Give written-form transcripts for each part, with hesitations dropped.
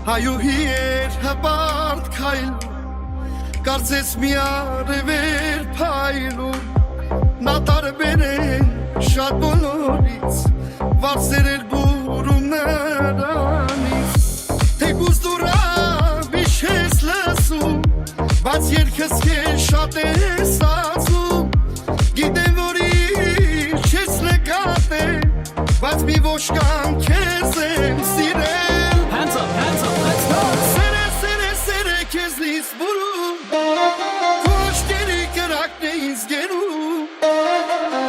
Հայուհի էր հպարտ քայլում, կարծես մի արևեր փայլում, նա տարբեր էր շատ բոլորից, վարձեր էր բուրում նրանից, թեկուզ դուրավիշ ես լսում, բայց երկս կեզ շատ ես ածում, գիտեմ որ իր չես նկատել, բայց մի ոչկան քեզ եմ սիրել. Hands up, let's go. Սերը քեզնից բուրում, քո աչքերի կրակն է ինձ գերում,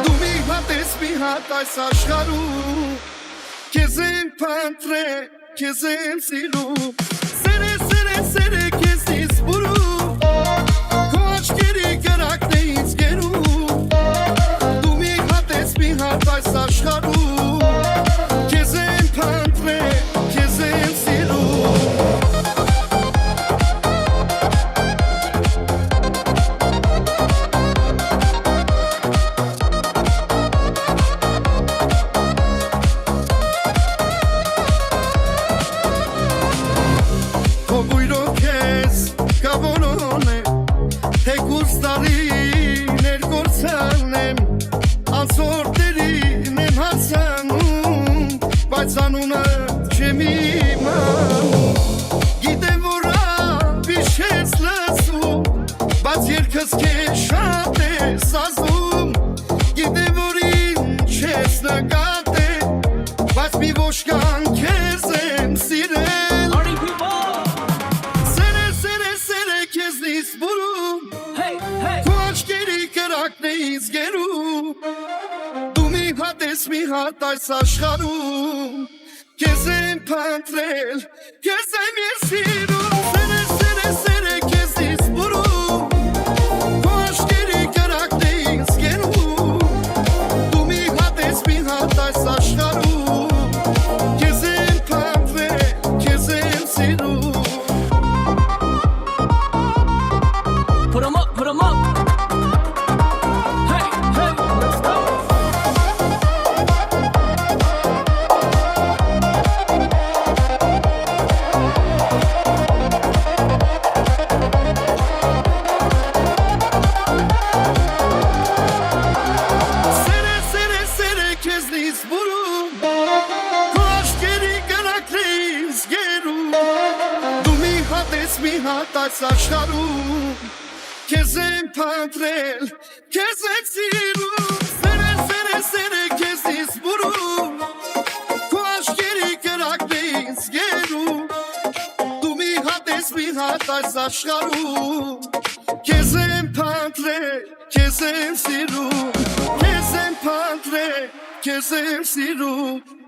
դու մի հատ ես մի հատ այս աշխարհում, քեզ եմ փնտրել, քեզ եմ սիրում. Սերը քեզնից բուրում, քո աչքերի կրակն է ինձ գերում, դու մի հատ ես մի հատ այս աշխարհում, քեզ եմ փնտրել, քեզ եմ սիրում. Բայց անունը չեմ իմանում, գիտեմ որ ավիշ ես լսում, բայց երկս քեզ շատ ես ազդում, գիտեմ որ ինչ ես նկատել, բայց մի ոչկան քեզ եմ սիրել. Սերը քեզնից բուրում, քո աչքերի կրակն է ինձ գերում, դու մի հատ ես մի հատ այս աշխարհում, քեզ եմ փնտրել, քեզ եմ ես սիրում. Սերը քեզնից բուրում, քո աչքերի կրակն է ինձ գերում, դու մի հատ ես մի հատ այս աշխարհում, քեզ եմ փնտրել, քեզ եմ սիրում. Put 'em up. Hey, let's go. Սերը քեզնից բուրում, քո աչքերի կրակն է ինձ գերում, դու մի հատ ես մի հատ այս աշխարհում, քեզ եմ փնտրել, քեզ եմ սիրում. Սերը քեզնից բուրում, քո աչքերի կրակն է ինձ գերում, դու մի հատ ես մի հատ այս աշխարհում, քեզ եմ փնտրել, քեզ եմ սիրում, քեզ եմ փնտրել, քեզ եմ սիրում.